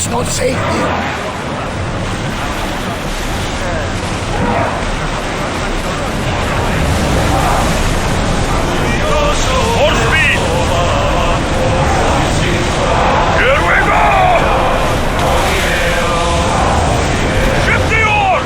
It's not safe here. More speed! Here we go! Shift the oar!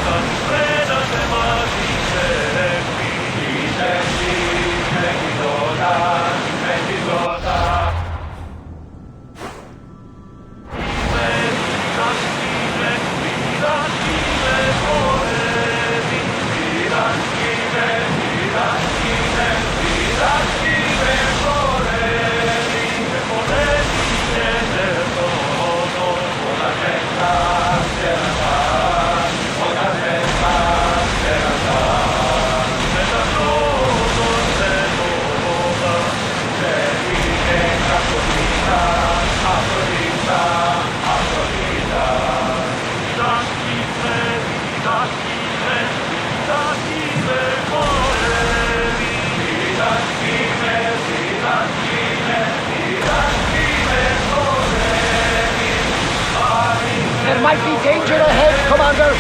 There might be danger ahead, Commander.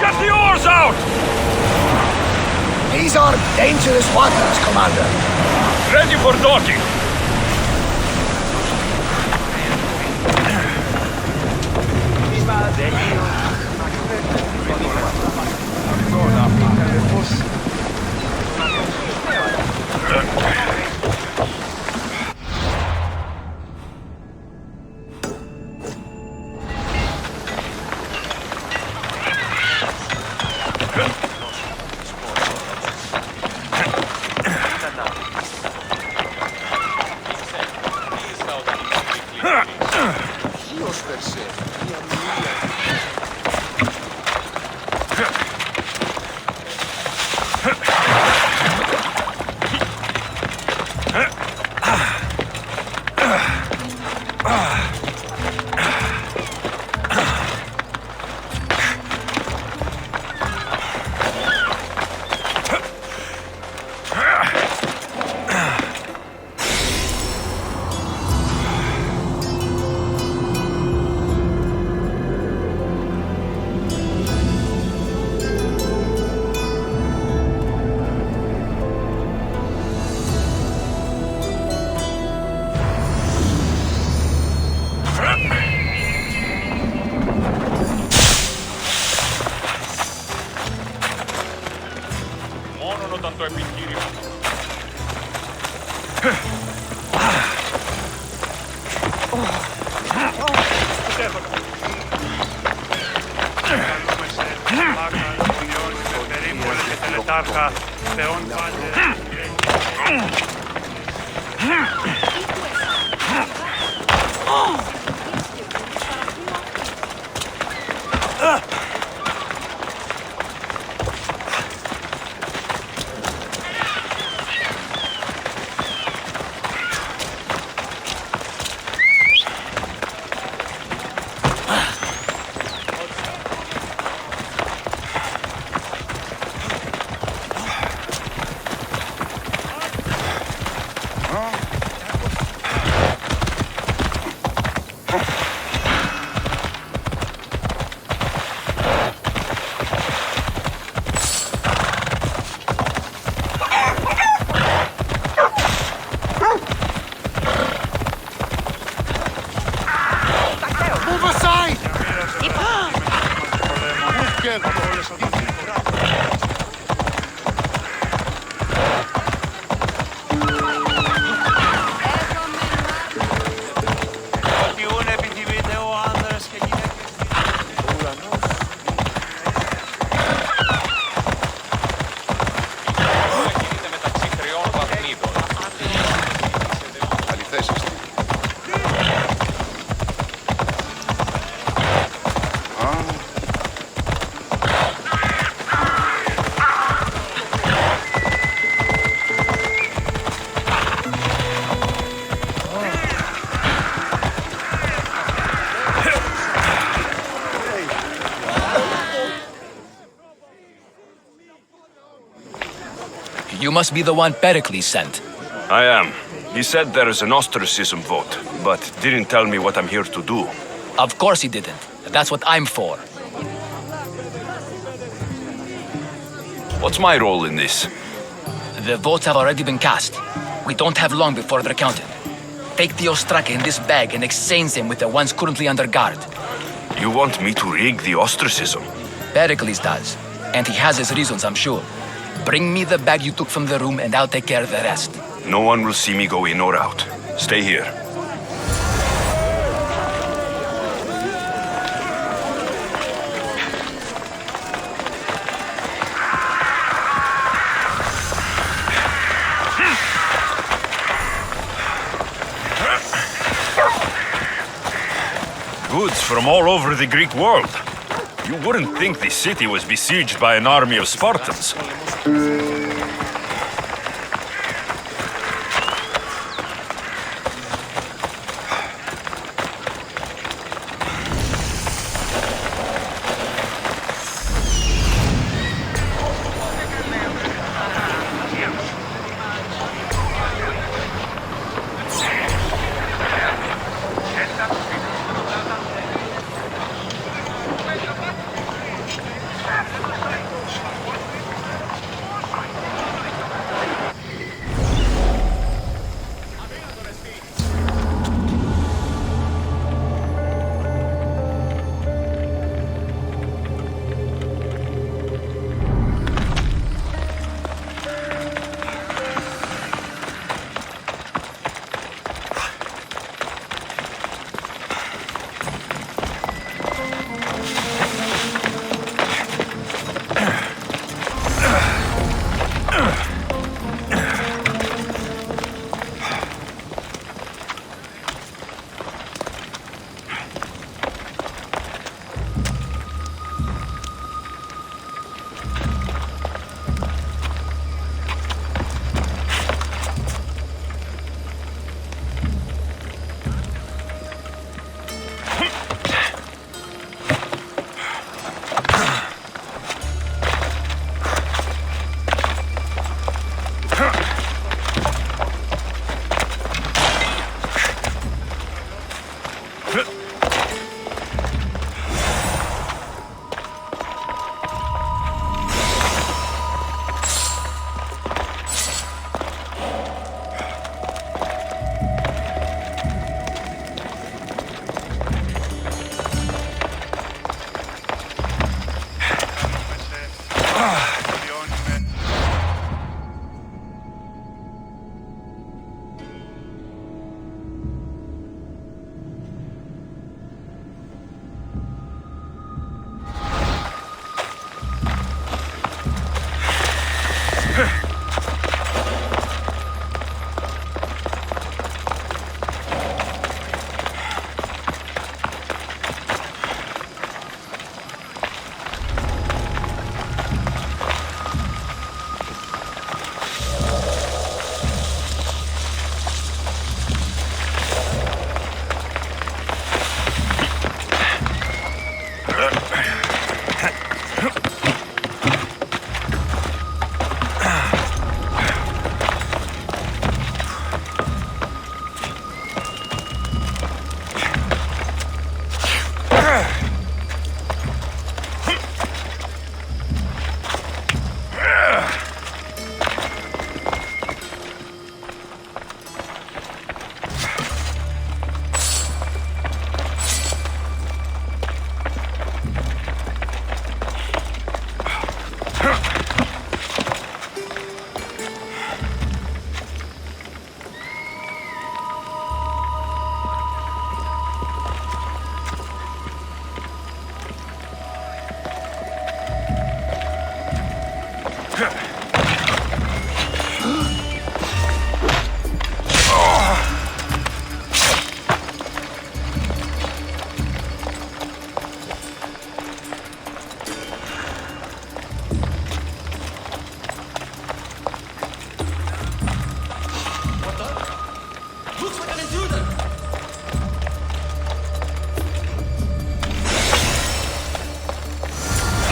Get the oars out! These are dangerous waters, Commander. Ready for docking! Μόνον όταν το επιχείρημα. You must be the one Pericles sent. I am. He said there is an ostracism vote, but didn't tell me what I'm here to do. Of course he didn't. That's what I'm for. What's my role in this? The votes have already been cast. We don't have long before they're counted. Take the Ostraka in this bag and exchange them with the ones currently under guard. You want me to rig the ostracism? Pericles does. And he has his reasons, I'm sure. Bring me the bag you took from the room and I'll take care of the rest. No one will see me go in or out. Stay here. Goods from all over the Greek world. You wouldn't think the city was besieged by an army of Spartans.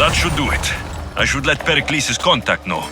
That should do it. I should let Pericles' contact know.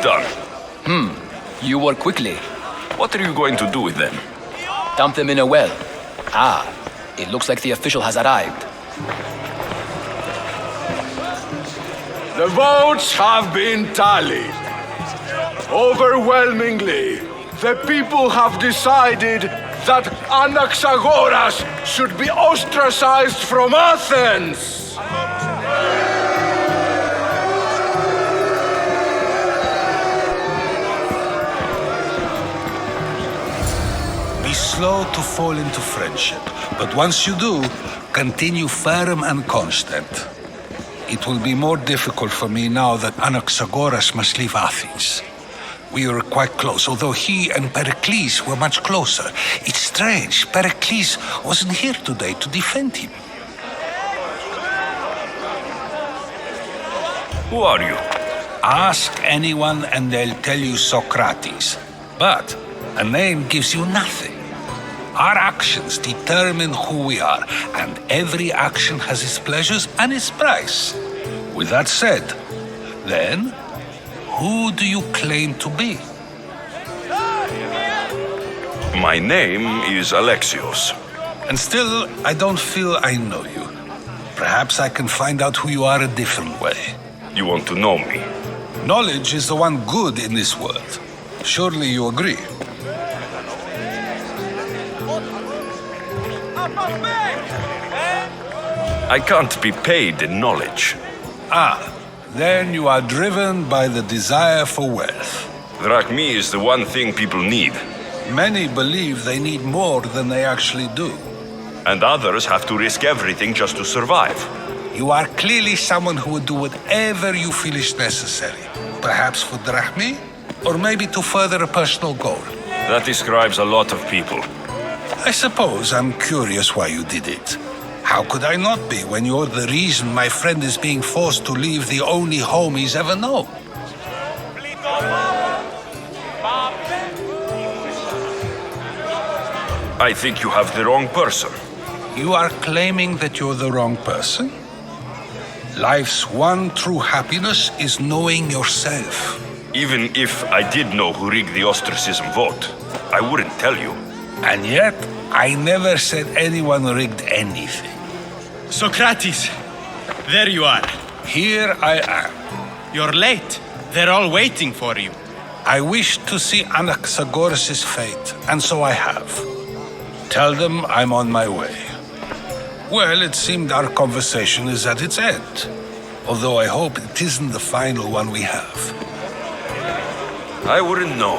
done. You work quickly. What are you going to do with them? Dump them in a well. Ah, it looks like the official has arrived. The votes have been tallied. Overwhelmingly, the people have decided that Anaxagoras should be ostracized from Athens. Be slow to fall into friendship, but once you do, continue firm and constant. It will be more difficult for me now that Anaxagoras must leave Athens. We were quite close, although he and Pericles were much closer. It's strange, Pericles wasn't here today to defend him. Who are you? Ask anyone and they'll tell you Socrates. But a name gives you nothing. Our actions determine who we are, and every action has its pleasures and its price. With that said, then, who do you claim to be? My name is Alexios. And still, I don't feel I know you. Perhaps I can find out who you are a different way. You want to know me? Knowledge is the one good in this world. Surely you agree. I can't be paid in knowledge. Ah, then you are driven by the desire for wealth. Drachmi is the one thing people need, Many believe they need more than they actually do. and others have to risk everything just to survive. You are clearly someone who would do whatever you feel is necessary. Perhaps for drachmi, or maybe to further a personal goal. That describes a lot of people. I suppose I'm curious why you did it. How could I not be when you're the reason my friend is being forced to leave the only home he's ever known? I think you have the wrong person. You are claiming that you're the wrong person? Life's one true happiness is knowing yourself. Even if I did know who rigged the ostracism vote, I wouldn't tell you. And yet, I never said anyone rigged anything. Socrates, there you are. Here I am. You're late. They're all waiting for you. I wish to see Anaxagoras' fate, and so I have. Tell them I'm on my way. Well, it seemed our conversation is at its end. Although I hope it isn't the final one we have. I wouldn't know.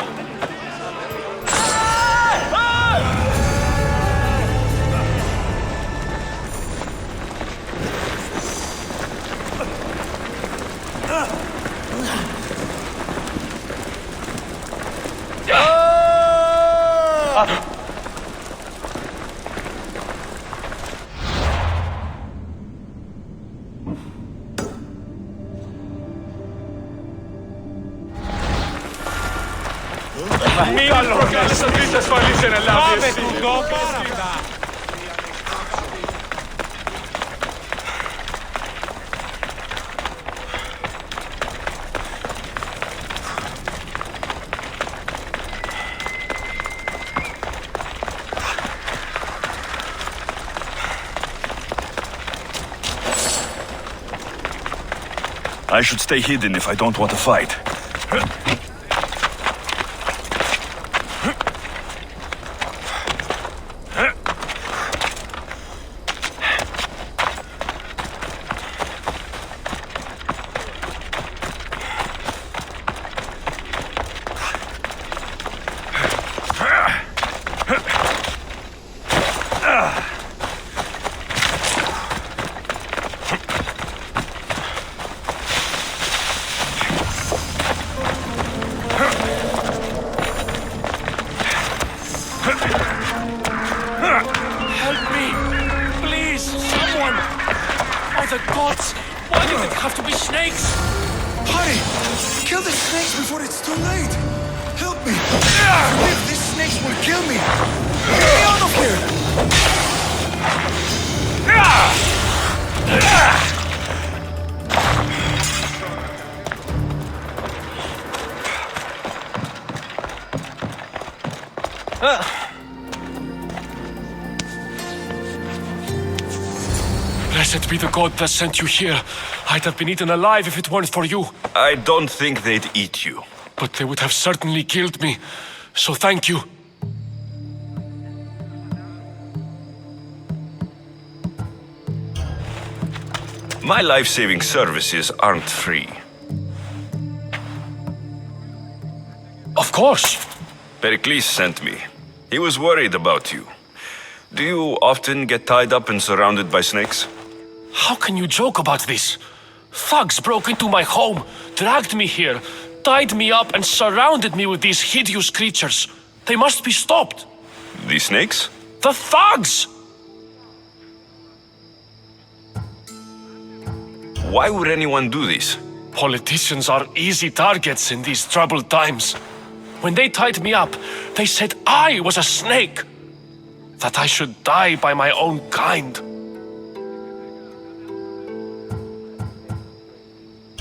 I should stay hidden if I don't want to fight. Blessed be the god that sent you here. I'd have been eaten alive if it weren't for you. I don't think they'd eat you. But they would have certainly killed me. So thank you. My life-saving services aren't free. Of course. Pericles sent me. He was worried about you. Do you often get tied up and surrounded by snakes? How can you joke about this? Thugs broke into my home, dragged me here, tied me up and surrounded me with these hideous creatures. They must be stopped. The snakes? The thugs! Why would anyone do this? Politicians are easy targets in these troubled times. When they tied me up, they said I was a snake. That I should die by my own kind.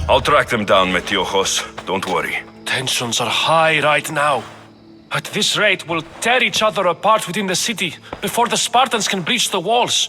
I'll track them down, Metiochos. Don't worry. Tensions are high right now. At this rate, we'll tear each other apart within the city before the Spartans can breach the walls.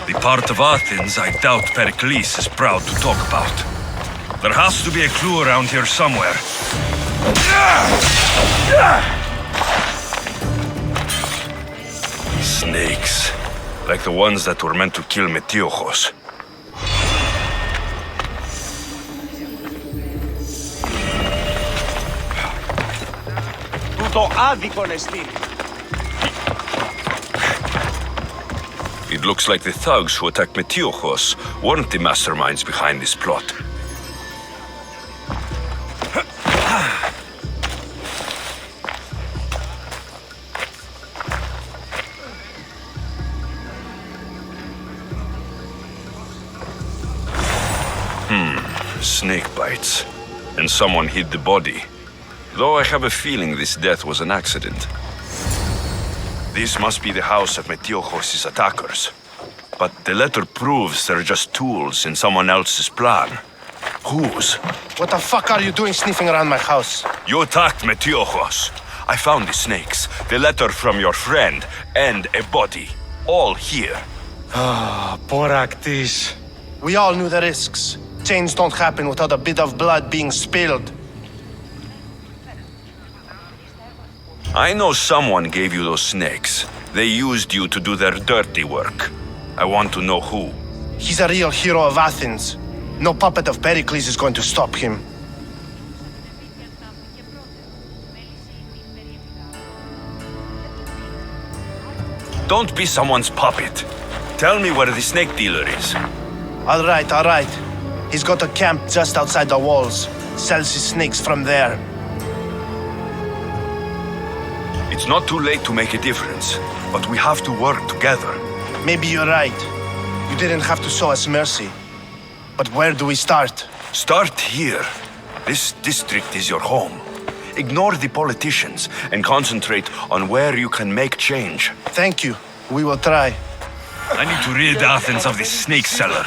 The part of Athens I doubt Pericles is proud to talk about. There has to be a clue around here somewhere. Snakes. Like the ones that were meant to kill Metiochos. It looks like the thugs who attacked Metiochos weren't the masterminds behind this plot. Snake bites. And someone hid the body. Though I have a feeling this death was an accident. This must be the house of Metiochos' attackers. But the letter proves they're just tools in someone else's plan. Whose? What the fuck are you doing sniffing around my house? You attacked Metiochos. I found the snakes, the letter from your friend, and a body. All here. Poraktis. We all knew the risks. Change don't happen without a bit of blood being spilled. I know someone gave you those snakes. They used you to do their dirty work. I want to know who. He's a real hero of Athens. No puppet of Pericles is going to stop him. Don't be someone's puppet. Tell me where the snake dealer is. All right. He's got a camp just outside the walls. Sells his snakes from there. It's not too late to make a difference, but we have to work together. Maybe you're right. You didn't have to show us mercy. But where do we start? Start here. This district is your home. Ignore the politicians and concentrate on where you can make change. Thank you. We will try. I need to rid Athens of this snake seller.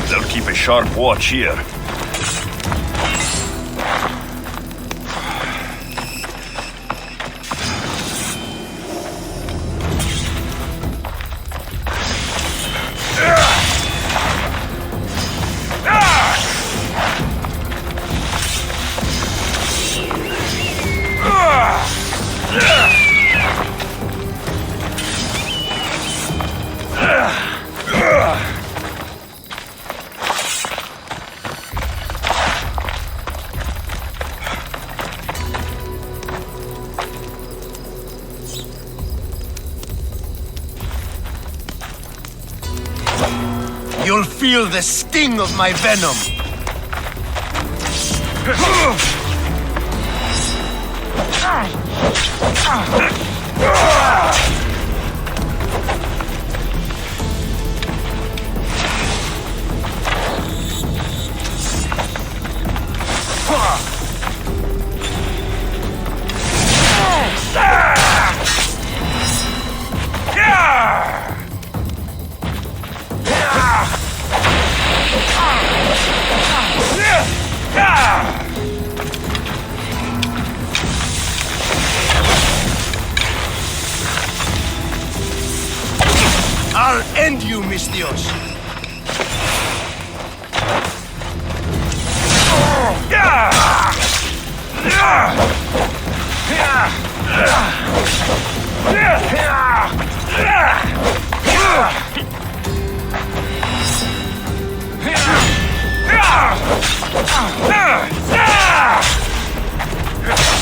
They'll keep a sharp watch here. feel the sting of my venom. I'll end you, mis Dios.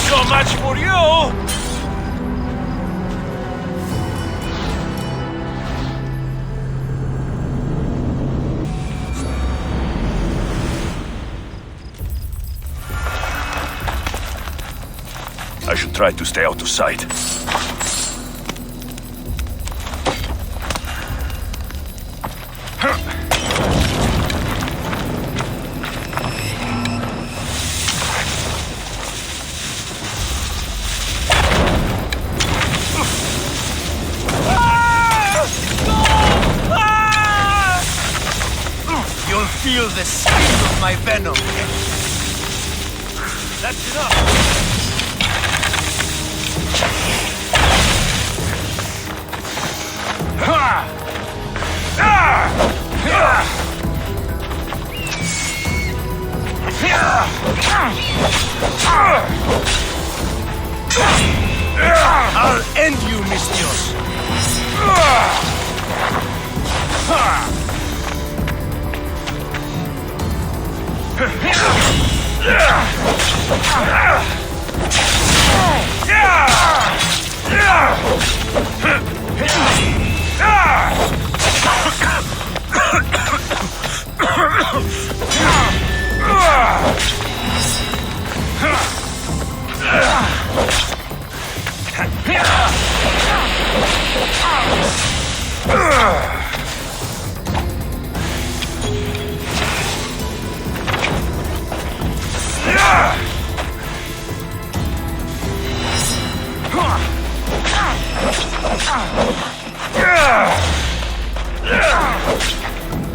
So much for you! I should try to stay out of sight. You'll feel the sting of my venom. That's enough! I'll end you, mis Dios.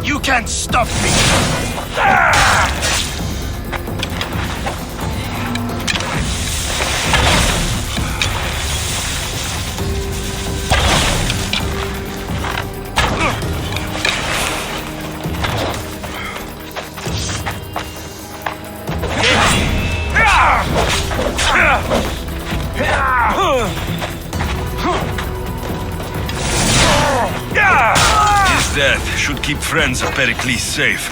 You can't stop me! His death should keep friends of Pericles safe.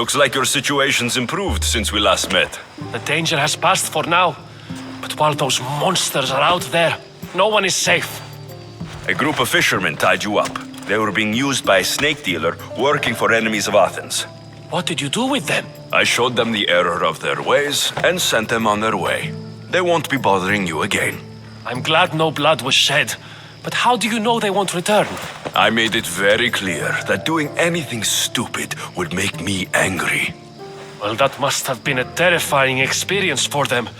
Looks like your situation's improved since we last met. The danger has passed for now. But while those monsters are out there, no one is safe. A group of fishermen tied you up. They were being used by a snake dealer working for enemies of Athens. What did you do with them? I showed them the error of their ways and sent them on their way. They won't be bothering you again. I'm glad no blood was shed. But how do you know they won't return? I made it very clear that doing anything stupid would make me angry. Well, that must have been a terrifying experience for them.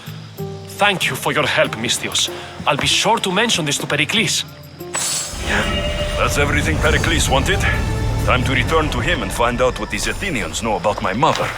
Thank you for your help, Mystios. I'll be sure to mention this to Pericles. That's everything Pericles wanted. Time to return to him and find out what these Athenians know about my mother.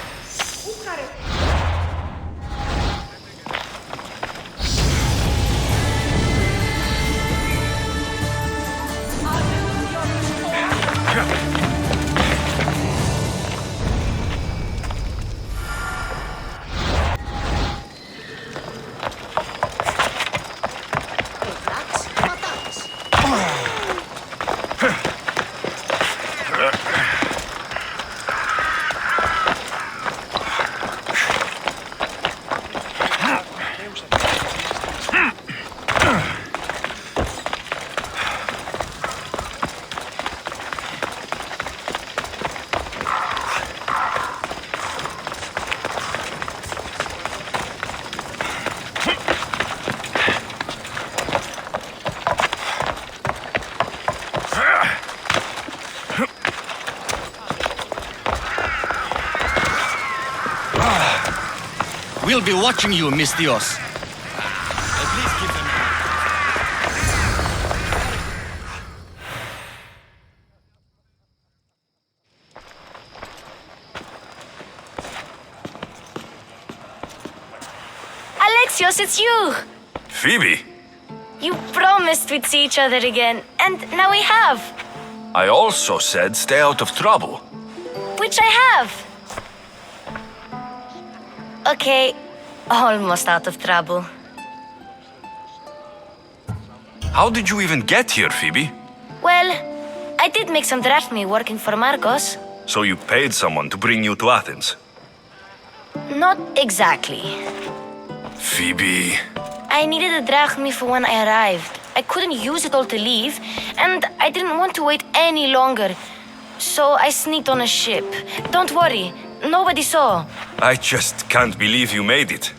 We'll be watching you, Mystios. Alexios, it's you! Phoebe! You promised we'd see each other again, and now we have. I also said stay out of trouble. Which I have. Okay, almost out of trouble. How did you even get here, Phoebe? Well, I did make some drachmae working for Marcos. So you paid someone to bring you to Athens? Not exactly. Phoebe... I needed a drachmae for when I arrived. I couldn't use it all to leave, and I didn't want to wait any longer. So I sneaked on a ship. Don't worry, nobody saw. I just can't believe you made it.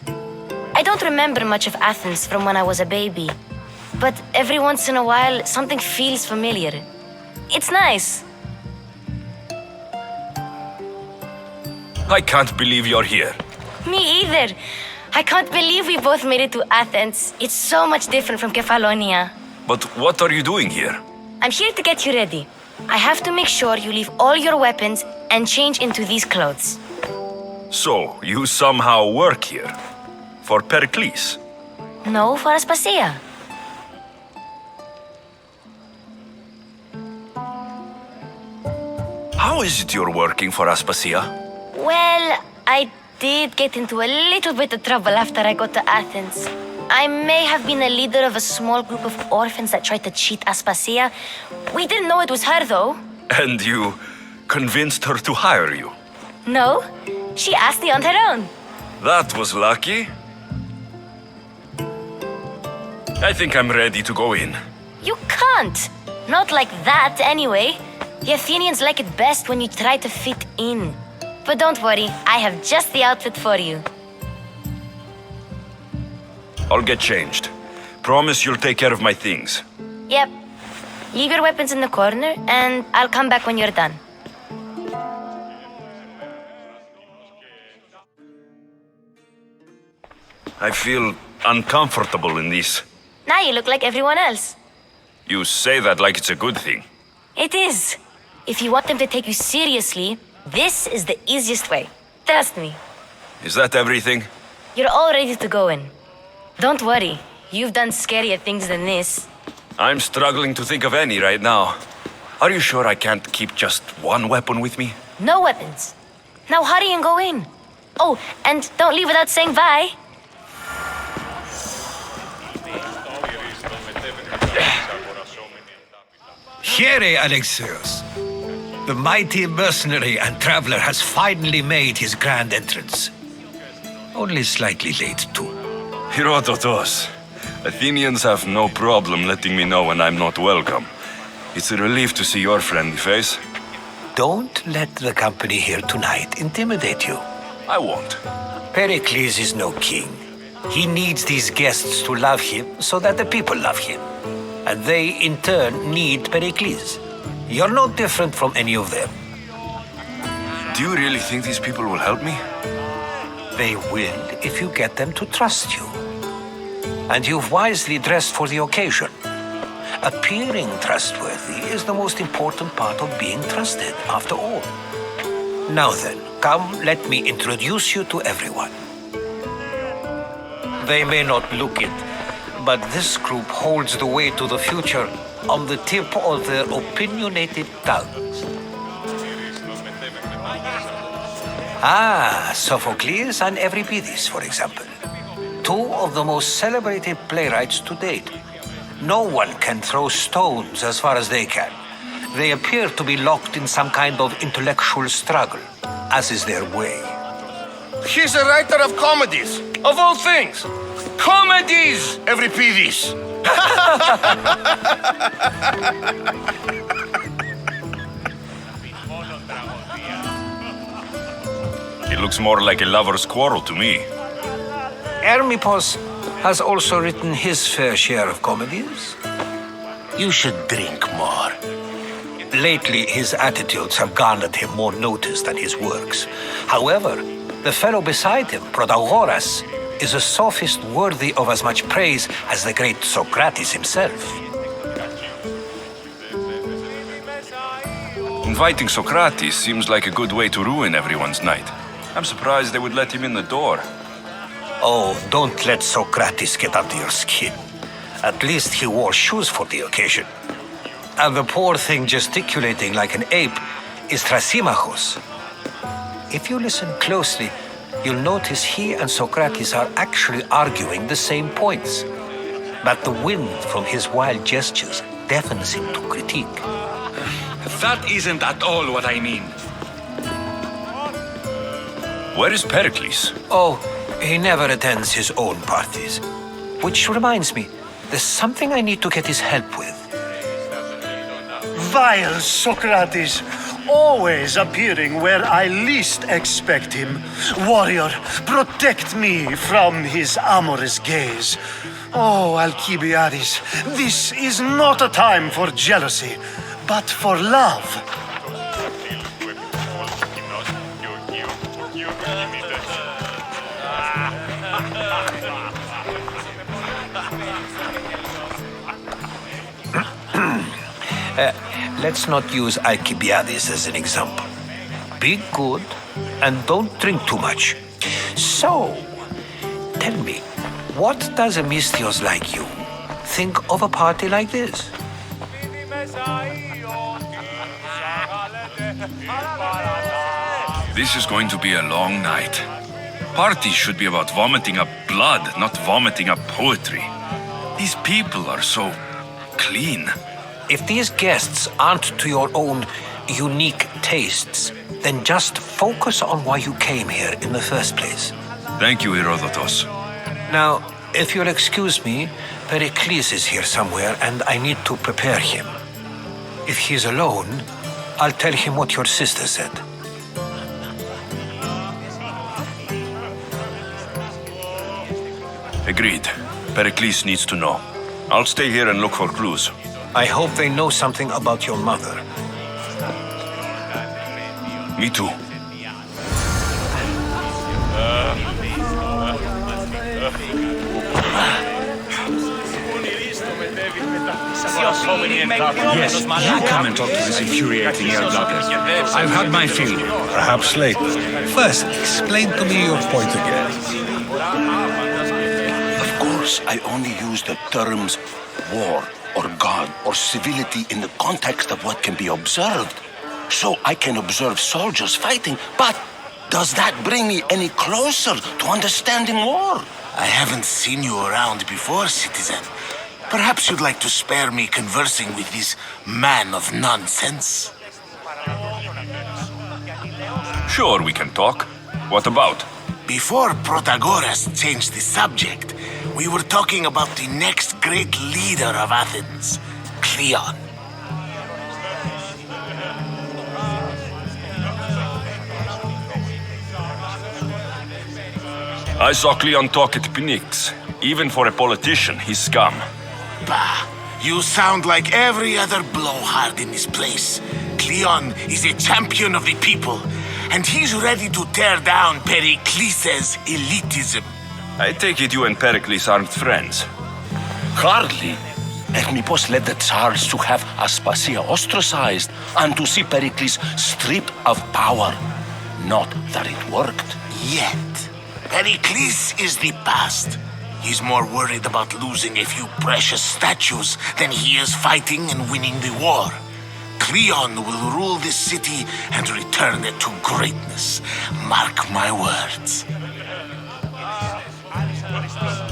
I don't remember much of Athens from when I was a baby. But every once in a while, something feels familiar. It's nice. I can't believe you're here. Me either. I can't believe we both made it to Athens. It's so much different from Kefalonia. But what are you doing here? I'm here to get you ready. I have to make sure you leave all your weapons and change into these clothes. So, you somehow work here? For Pericles? No, for Aspasia. How is it you're working for Aspasia? Well, I did get into a little bit of trouble after I got to Athens. I may have been a leader of a small group of orphans that tried to cheat Aspasia. We didn't know it was her, though. And you convinced her to hire you? No, she asked me on her own. That was lucky. I think I'm ready to go in. You can't. Not like that, anyway. The Athenians like it best when you try to fit in. But don't worry, I have just the outfit for you. I'll get changed. Promise you'll take care of my things. Yep. Leave your weapons in the corner, and I'll come back when you're done. I feel uncomfortable in this. Now you look like everyone else. You say that like it's a good thing. It is. If you want them to take you seriously, this is the easiest way. Trust me. Is that everything? You're all ready to go in. Don't worry. You've done scarier things than this. I'm struggling to think of any right now. Are you sure I can't keep just one weapon with me? No weapons. Now hurry and go in. Oh, and don't leave without saying bye. Here, Alexios. The mighty mercenary and traveler has finally made his grand entrance. Only slightly late, too. Herodotus, Athenians have no problem letting me know when I'm not welcome. It's a relief to see your friendly face. Don't let the company here tonight intimidate you. I won't. Pericles is no king. He needs these guests to love him so that the people love him. And they, in turn, need Pericles. You're no different from any of them. Do you really think these people will help me? They will if you get them to trust you. And you've wisely dressed for the occasion. Appearing trustworthy is the most important part of being trusted, after all. Now then, come, let me introduce you to everyone. They may not look it, but this group holds the way to the future on the tip of their opinionated tongues. Ah, Sophocles and Euripides, for example. Two of the most celebrated playwrights to date. No one can throw stones as far as they can. They appear to be locked in some kind of intellectual struggle, as is their way. He's a writer of comedies, of all things. Comedies, Euripides. It looks more like a lover's quarrel to me. Hermippos has also written his fair share of comedies. You should drink more. Lately, his attitudes have garnered him more notice than his works. However, the fellow beside him, Protagoras, is a sophist worthy of as much praise as the great Socrates himself. Inviting Socrates seems like a good way to ruin everyone's night. I'm surprised they would let him in the door. Oh, don't let Socrates get under your skin. At least he wore shoes for the occasion. And the poor thing gesticulating like an ape is Thrasymachos. If you listen closely, you'll notice he and Socrates are actually arguing the same points. But the wind from his wild gestures deafens him to critique. That isn't at all what I mean. Where is Pericles? Oh, he never attends his own parties. Which reminds me, there's something I need to get his help with. Vile Socrates, always appearing where I least expect him. Warrior, protect me from his amorous gaze. Oh, Alcibiades, this is not a time for jealousy, but for love. Let's not use Alcibiades as an example. Be good and don't drink too much. So, tell me, what does a Misthios like you think of a party like this? This is going to be a long night. Parties should be about vomiting up blood, not vomiting up poetry. These people are so clean. If these guests aren't to your own unique tastes, then just focus on why you came here in the first place. Thank you, Herodotus. Now, if you'll excuse me, Pericles is here somewhere and I need to prepare him. If he's alone, I'll tell him what your sister said. Agreed. Pericles needs to know. I'll stay here and look for clues. I hope they know something about your mother. Me too. Yes, you come and talk to this infuriating air-blooded. I've had my fill. Perhaps later. First, explain to me your point again. Of course, I only use the terms war or God or civility in the context of what can be observed. So I can observe soldiers fighting, but does that bring me any closer to understanding war? I haven't seen you around before, citizen. Perhaps you'd like to spare me conversing with this man of nonsense? Sure, we can talk. What about? Before Protagoras changed the subject, we were talking about the next great leader of Athens, Cleon. I saw Cleon talk at Pnyx. Even for a politician, he's scum. Bah, you sound like every other blowhard in this place. Cleon is a champion of the people, and he's ready to tear down Pericles' elitism. I take it you and Pericles aren't friends. Hardly. Hermippos led the Tsars to have Aspasia ostracized and to see Pericles stripped of power. Not that it worked. Yet. Pericles is the past. He's more worried about losing a few precious statues than he is fighting and winning the war. Cleon will rule this city and return it to greatness. Mark my words.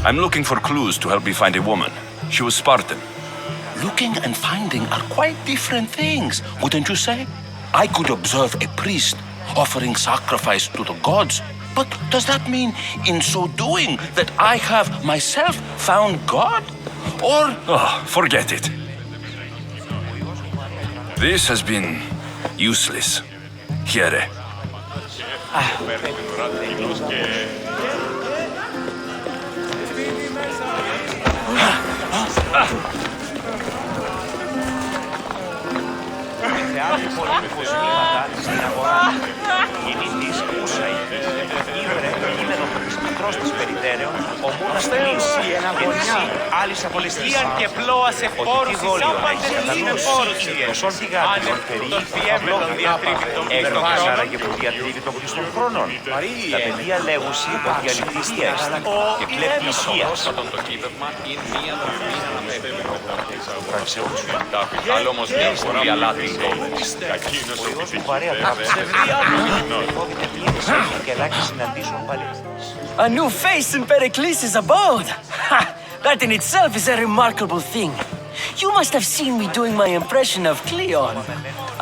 I'm looking for clues to help me find a woman. She was Spartan. Looking and finding are quite different things, wouldn't you say? I could observe a priest offering sacrifice to the gods, but does that mean, in so doing, that I have myself found God? Or... Oh, forget it. This has been useless. Here. και πλώα σε φόρους εισάπαντες είναι φόρους Έκδοκες άραγε που διατρίβει το πλήστον χρόνων. Τα παιδιά λέγουσι ότι αληθιστία και κλέπτει υγείας. Άλλο όμως μια φορά αλάτι. Ο ιός μου παρέα τράπεζε. Φόβηται πλήρης και ελάχιστη συναντήσουν πάλι. A new face in Pericles' abode! Ha! That in itself is a remarkable thing. You must have seen me doing my impression of Cleon.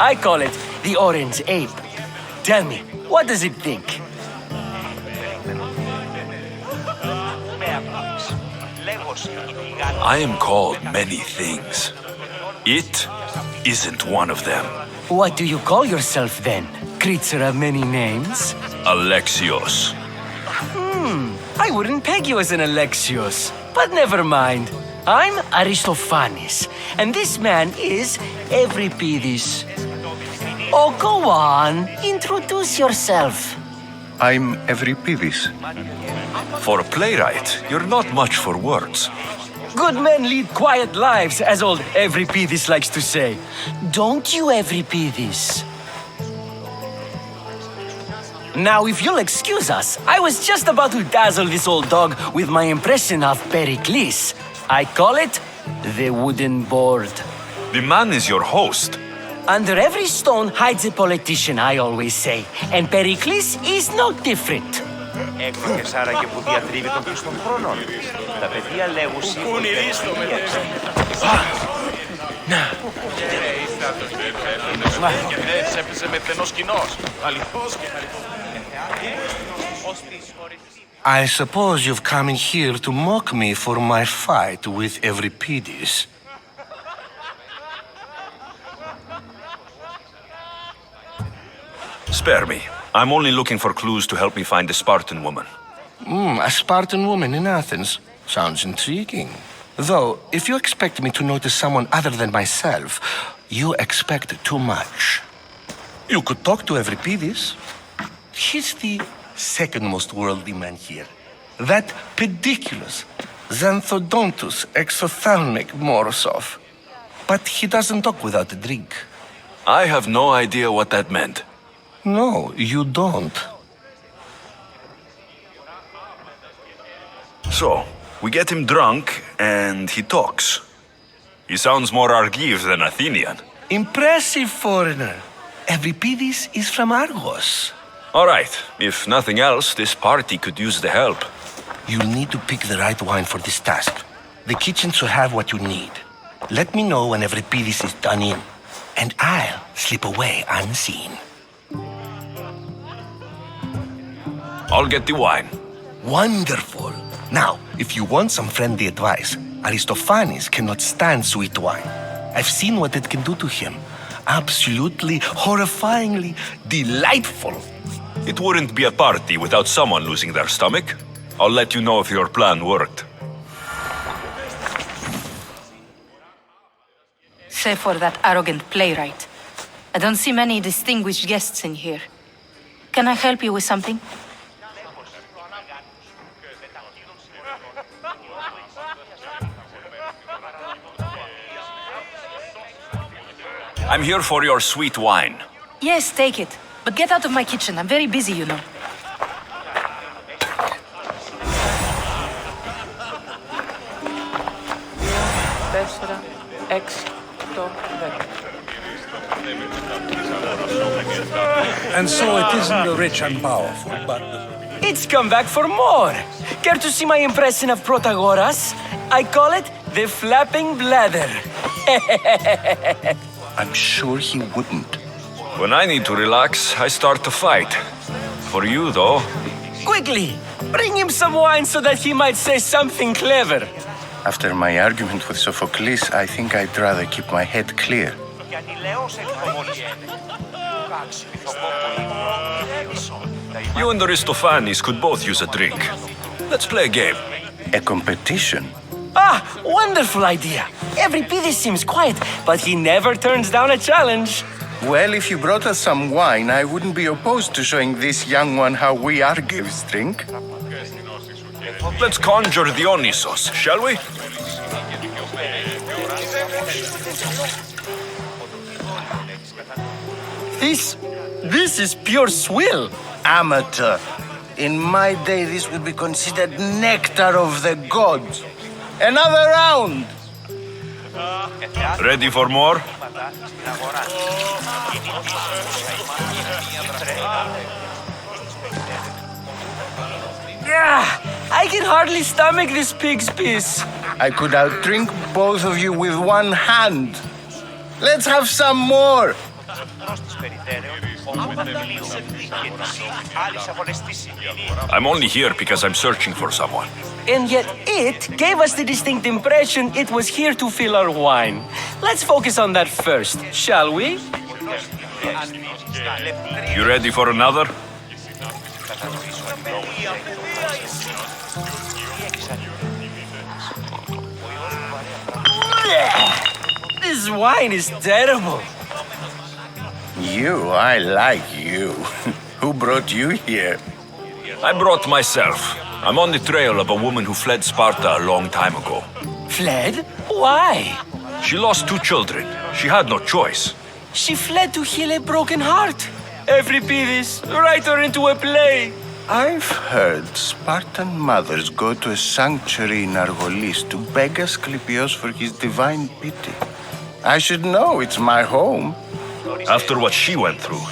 I call it the Orange Ape. Tell me, what does it think? I am called many things. It isn't one of them. What do you call yourself then? Creature of many names? Alexios. I wouldn't peg you as an Alexios, but never mind. I'm Aristophanes, and this man is Euripides. Oh, go on. Introduce yourself. I'm Euripides. For a playwright, you're not much for words. Good men lead quiet lives, as old Euripides likes to say. Don't you, Euripides? Now, if you'll excuse us, I was just about to dazzle this old dog with my impression of Pericles. I call it the wooden board. The man is your host. Under every stone hides a politician, I always say. And Pericles is no different. Έκδοκες άραγε που διατρίβει τον πλήστον χρόνων. Τα παιδιά λέγουσι ότι αληθιστία. Έπαιζε με στενός κοινός. Αληθώς και I suppose you've come in here to mock me for my fight with Euripides. Spare me. I'm only looking for clues to help me find a Spartan woman. A Spartan woman in Athens. Sounds intriguing. Though, if you expect me to notice someone other than myself, you expect too much. You could talk to Euripides. He's the second most worldly man here. That pediculous Xanthodontus exophthalmic Morosov. But he doesn't talk without a drink. I have no idea what that meant. No, you don't. So, we get him drunk and he talks. He sounds more Argive than Athenian. Impressive foreigner. Euripides is from Argos. All right, if nothing else, this party could use the help. You'll need to pick the right wine for this task. The kitchen should have what you need. Let me know when Euripides is done in, and I'll slip away unseen. I'll get the wine. Wonderful. Now, if you want some friendly advice, Aristophanes cannot stand sweet wine. I've seen what it can do to him. Absolutely, horrifyingly delightful. It wouldn't be a party without someone losing their stomach. I'll let you know if your plan worked. Save for that arrogant playwright. I don't see many distinguished guests in here. Can I help you with something? I'm here for your sweet wine. Yes, take it. But get out of my kitchen. I'm very busy, you know. And so it isn't the rich and powerful, but It's come back for more. Care to see my impression of Protagoras? I call it the flapping bladder. I'm sure he wouldn't. When I need to relax, I start to fight. For you, though. Quickly, bring him some wine so that he might say something clever. After my argument with Sophocles, I think I'd rather keep my head clear. You and Aristophanes could both use a drink. Let's play a game. A competition? Ah, wonderful idea. Every Pidis seems quiet, but he never turns down a challenge. Well, if you brought us some wine, I wouldn't be opposed to showing this young one how we Argives drink. Let's conjure Dionysos, shall we? This is pure swill. Amateur. In my day, this would be considered nectar of the gods. Another round! Ready for more? Yeah, I can hardly stomach this pig's piss. I could outdrink both of you with one hand. Let's have some more! I'm only here because I'm searching for someone. And yet it gave us the distinct impression it was here to fill our wine. Let's focus on that first, shall we? You ready for another? This wine is terrible. You, I like you. Who brought you here? I brought myself. I'm on the trail of a woman who fled Sparta a long time ago. Fled? Why? She lost 2 children. She had no choice. She fled to heal a broken heart. Euripides, write her into a play. I've heard Spartan mothers go to a sanctuary in Argolis to beg Asclepios for his divine pity. I should know, it's my home. After what she went through,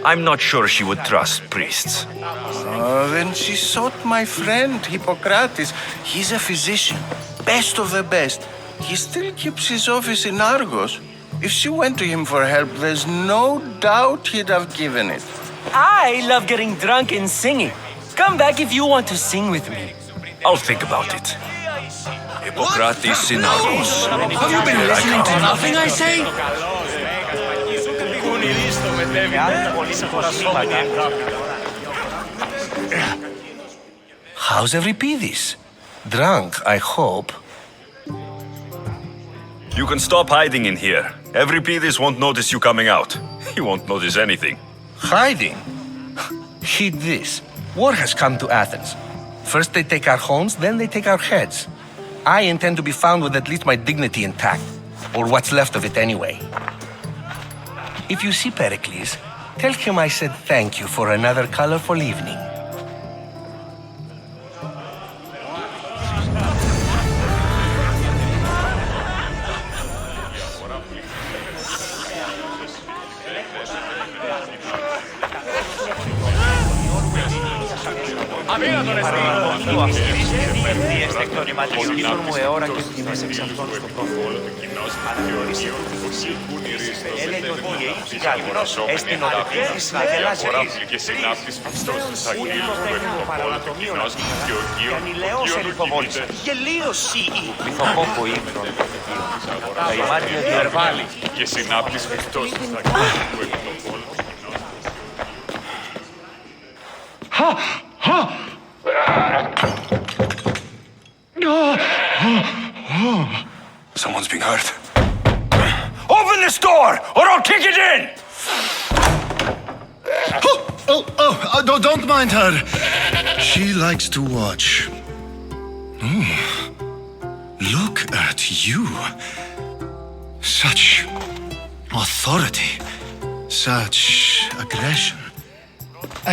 I'm not sure she would trust priests. Oh, then she sought my friend, Hippocrates. He's a physician, best of the best. He still keeps his office in Argos. If she went to him for help, there's no doubt he'd have given it. I love getting drunk and singing. Come back if you want to sing with me. I'll think about it. Hippocrates in Argos. Have you been listening to nothing I say? How's Euripides? Drunk, I hope. You can stop hiding in here. Euripides won't notice you coming out. He won't notice anything. Hiding? Heed this. War has come to Athens. First they take our homes, then they take our heads. I intend to be found with at least my dignity intact. Or what's left of it anyway. If you see Pericles, tell him I said thank you for another colorful evening. Λίγο αυστηρίστηκε διευθείες τεκτονηματικών μου αιώρα και τιμές εξ αυτών στο προφόλ. Αναγνωρίσετε την φυσή. Έλεγε ότι η Αίγυπτ Γαλλίνος έστεινε ο Δευτέρης να γελάζει Ούτως τέχνο παραλατομίων και ανηλαιώσεν υποβόλησαν. Γελίωση η λιθοκόκο ύμνων. Τα ημάτια διερβάλλει και συνάπτεις εκτός της Someone's being hurt. Open this door, or I'll kick it in! Don't mind her. She likes to watch. Look at you. Such authority. Such aggression.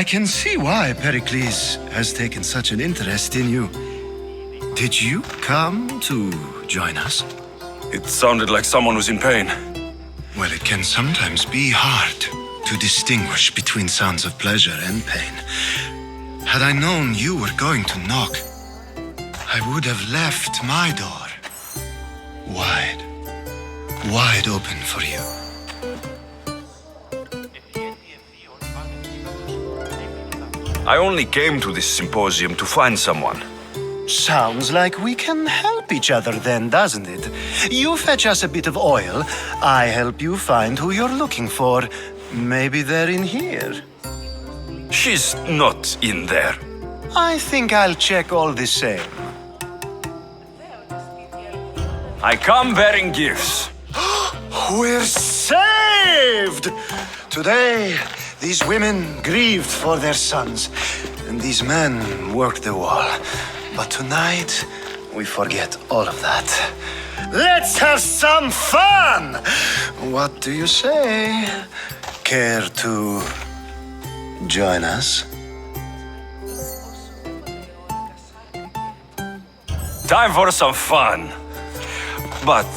I can see why Pericles has taken such an interest in you. Did you come to join us? It sounded like someone was in pain. Well, it can sometimes be hard to distinguish between sounds of pleasure and pain. Had I known you were going to knock, I would have left my door wide open for you. I only came to this symposium to find someone. Sounds like we can help each other then, doesn't it? You fetch us a bit of oil, I help you find who you're looking for. Maybe they're in here. She's not in there. I think I'll check all the same. I come bearing gifts. We're saved! Today, these women grieved for their sons, and these men worked the wall. But tonight, we forget all of that. Let's have some fun! What do you say? Care to join us? Time for some fun. But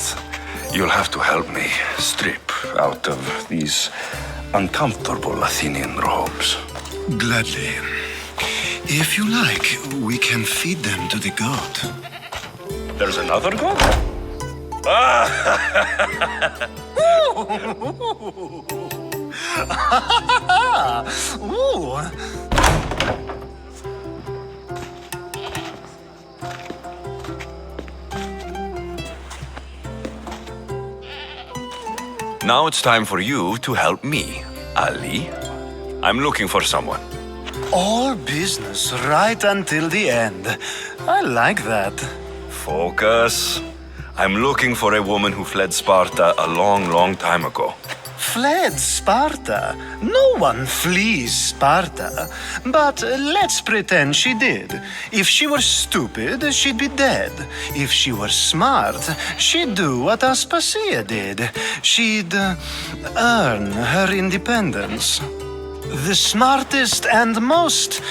you'll have to help me strip out of these uncomfortable Athenian robes. Gladly. If you like, we can feed them to the goat. There's another goat? Ooh. Now it's time for you to help me, Ali. I'm looking for someone. All business right until the end. I like that. Focus. I'm looking for a woman who fled Sparta a long, long time ago. Fled Sparta? No one flees Sparta. But let's pretend she did. If she were stupid, she'd be dead. If she were smart, she'd do what Aspasia did. She'd earn her independence. The smartest and most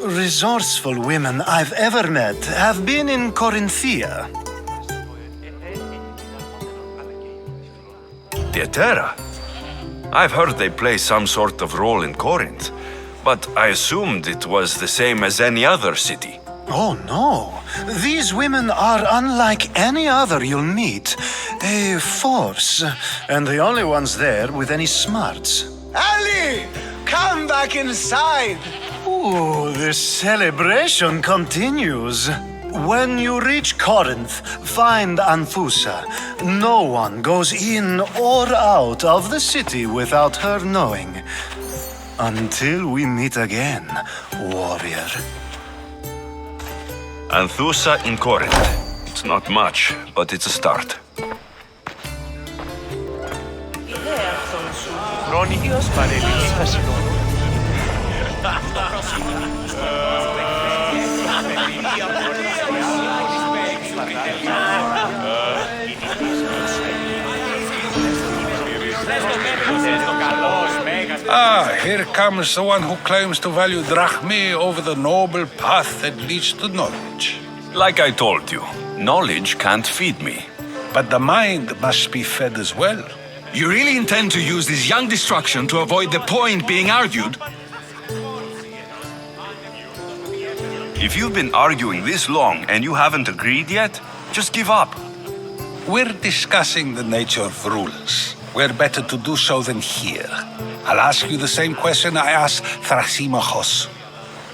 resourceful women I've ever met have been in Corinthia. Theatera? I've heard they play some sort of role in Corinth, but I assumed it was the same as any other city. Oh, no. These women are unlike any other you'll meet. A force, and the only ones there with any smarts. Ali! Come back inside! Ooh, the celebration continues. When you reach Corinth, find Anthusa. No one goes in or out of the city without her knowing. Until we meet again, warrior. Anthusa in Corinth. It's not much, but it's a start. Χρόνιος παρελθής χασινών. Here comes the one who claims to value drachmae over the noble path that leads to knowledge. Like I told you, knowledge can't feed me. But the mind must be fed as well. You really intend to use this young destruction to avoid the point being argued? If you've been arguing this long and you haven't agreed yet, just give up. We're discussing the nature of rules. Where better to do so than here? I'll ask you the same question I asked Thrasymachos.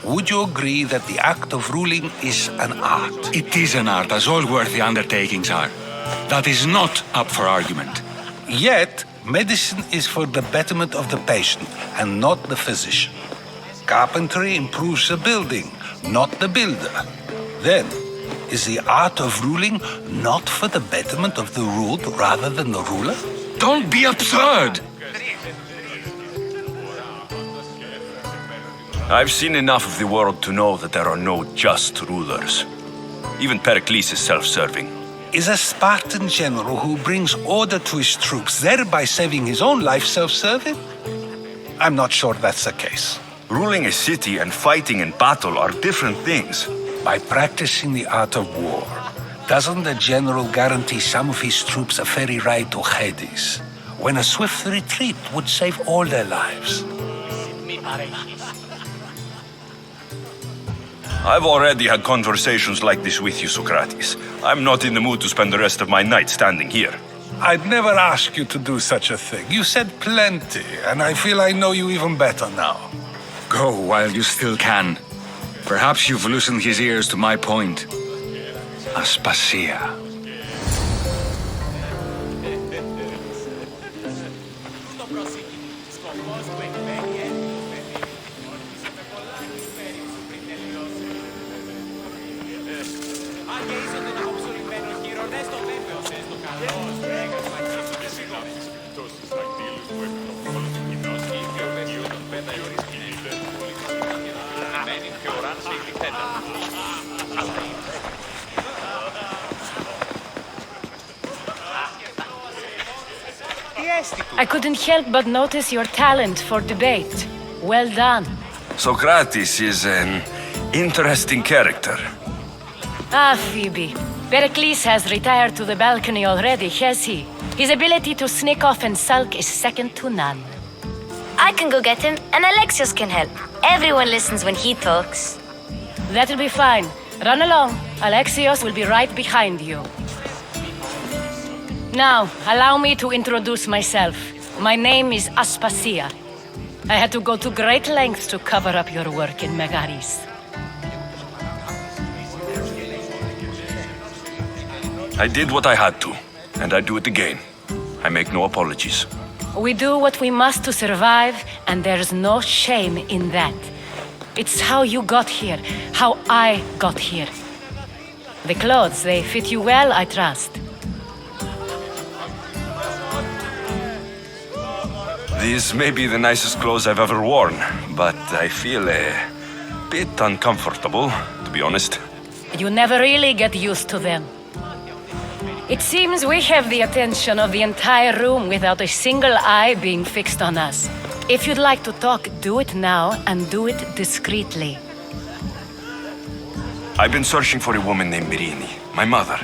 Would you agree that the act of ruling is an art? It is an art, as all worthy undertakings are. That is not up for argument. Yet, medicine is for the betterment of the patient and not the physician. Carpentry improves the building, not the builder. Then, is the art of ruling not for the betterment of the ruled rather than the ruler? Don't be absurd! I've seen enough of the world to know that there are no just rulers. Even Pericles is self-serving. Is a Spartan general who brings order to his troops, thereby saving his own life, self-serving? I'm not sure that's the case. Ruling a city and fighting in battle are different things. By practicing the art of war, doesn't the general guarantee some of his troops a ferry ride to Hades, when a swift retreat would save all their lives? I've already had conversations like this with you, Socrates. I'm not in the mood to spend the rest of my night standing here. I'd never ask you to do such a thing. You said plenty, and I feel I know you even better now. Go while you still can. Perhaps you've loosened his ears to my point. Aspasia. I couldn't help but notice your talent for debate. Well done. Socrates is an interesting character. Ah, Phoebe. Pericles has retired to the balcony already, has he? His ability to sneak off and sulk is second to none. I can go get him, and Alexios can help. Everyone listens when he talks. That'll be fine. Run along. Alexios will be right behind you. Now, allow me to introduce myself. My name is Aspasia. I had to go to great lengths to cover up your work in Megaris. I did what I had to, and I do it again. I make no apologies. We do what we must to survive, and there's no shame in that. It's how you got here, how I got here. The clothes, they fit you well, I trust. These may be the nicest clothes I've ever worn, but I feel a bit uncomfortable, to be honest. You never really get used to them. It seems we have the attention of the entire room without a single eye being fixed on us. If you'd like to talk, do it now, and do it discreetly. I've been searching for a woman named Mirini, my mother.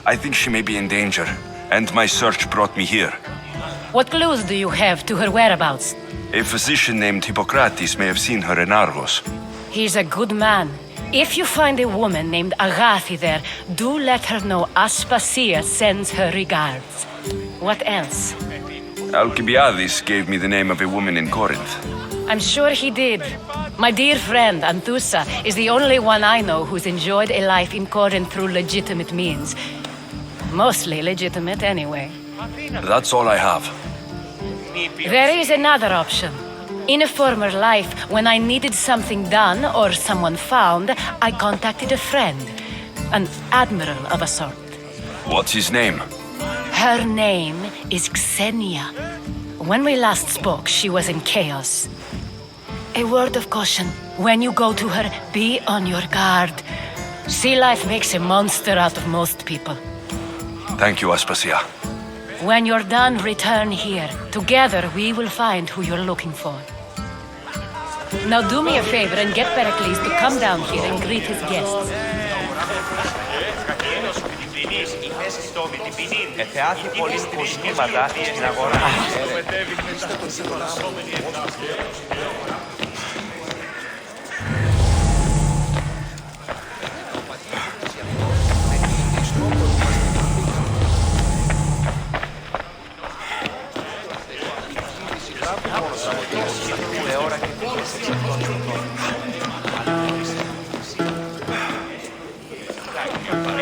I think she may be in danger, and my search brought me here. What clues do you have to her whereabouts? A physician named Hippocrates may have seen her in Argos. He's a good man. If you find a woman named Agathi there, do let her know Aspasia sends her regards. What else? Alcibiades gave me the name of a woman in Corinth. I'm sure he did. My dear friend, Anthusa, is the only one I know who's enjoyed a life in Corinth through legitimate means. Mostly legitimate, anyway. That's all I have. There is another option. In a former life, when I needed something done or someone found, I contacted a friend. An admiral of a sort. What's his name? Her name is Xenia. When we last spoke, she was in chaos. A word of caution. When you go to her, be on your guard. Sea life makes a monster out of most people. Thank you, Aspasia. When you're done, return here. Together, we will find who you're looking for. Now do me a favor and get Pericles to come down here and greet his guests. Εθεάθη πολύ κοσμήματα στην αγορά.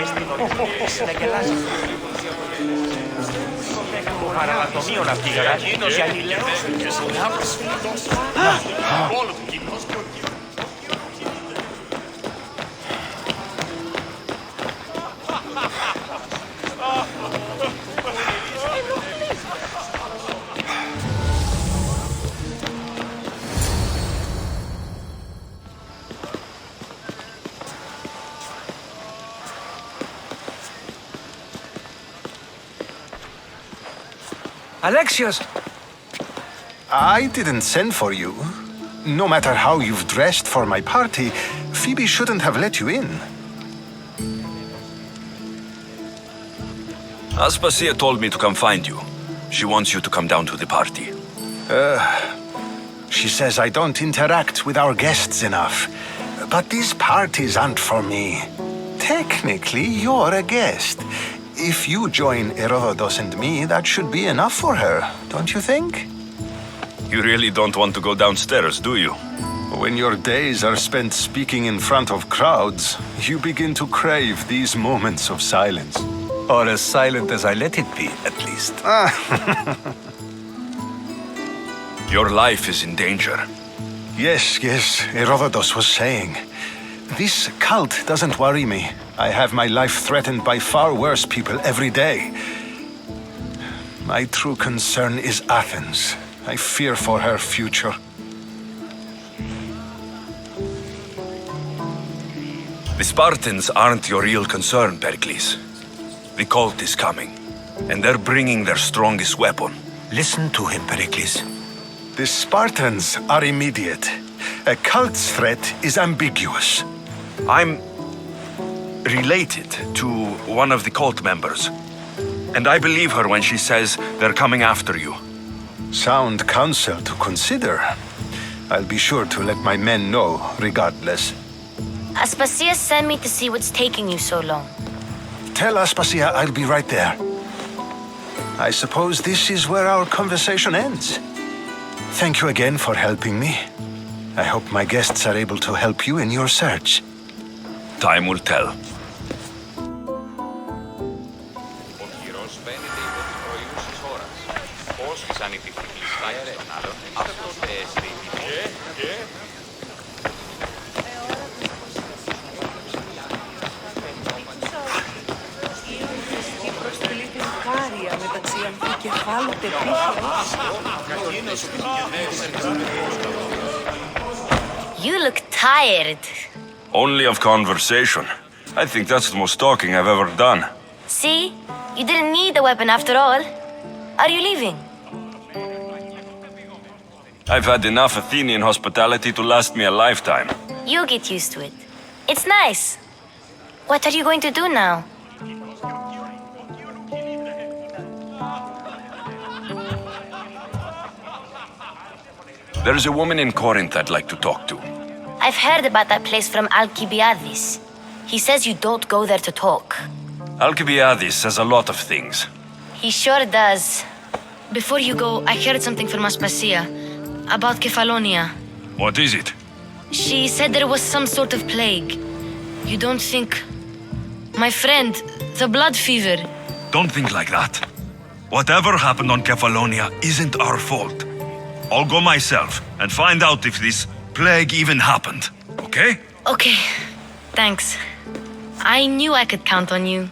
Έστειλε συναγγελάζει. Το παραλατομείο να φύγει, εκείνος για Alexios! I didn't send for you. No matter how you've dressed for my party, Phoebe shouldn't have let you in. Aspasia told me to come find you. She wants you to come down to the party. She says I don't interact with our guests enough. But these parties aren't for me. Technically, you're a guest. If you join Herodotus and me, that should be enough for her, don't you think? You really don't want to go downstairs, do you? When your days are spent speaking in front of crowds, you begin to crave these moments of silence. Or as silent as I let it be, at least. Your life is in danger. Yes, Herodotus was saying. This cult doesn't worry me. I have my life threatened by far worse people every day. My true concern is Athens. I fear for her future. The Spartans aren't your real concern, Pericles. The cult is coming, and they're bringing their strongest weapon. Listen to him, Pericles. The Spartans are immediate. A cult's threat is ambiguous. I'm related to one of the cult members, and I believe her when she says they're coming after you. Sound counsel to consider. I'll be sure to let my men know, regardless. Aspasia sent me to see what's taking you so long. Tell Aspasia I'll be right there. I suppose this is where our conversation ends. Thank you again for helping me. I hope my guests are able to help you in your search. Time will tell. You look tired. Only of conversation. I think that's the most talking I've ever done. See? You didn't need a weapon after all. Are you leaving? I've had enough Athenian hospitality to last me a lifetime. You get used to it. It's nice. What are you going to do now? There's a woman in Corinth I'd like to talk to. I've heard about that place from Alcibiades. He says you don't go there to talk. Alcibiades says a lot of things. He sure does. Before you go, I heard something from Aspasia about Kefalonia. What is it? She said there was some sort of plague. You don't think... My friend, the blood fever. Don't think like that. Whatever happened on Kefalonia isn't our fault. I'll go myself and find out if this plague even happened, okay? Okay, thanks. I knew I could count on you.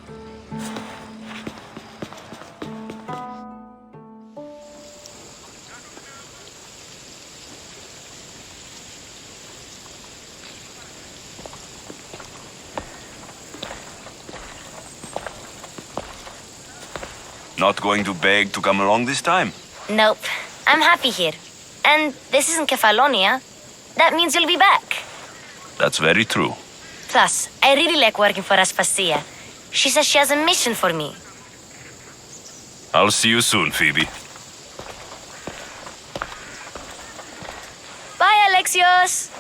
Not going to beg to come along this time? Nope. I'm happy here. And this isn't Kefalonia. That means you'll be back. That's very true. Plus, I really like working for Aspasia. She says she has a mission for me. I'll see you soon, Phoebe. Bye, Alexios!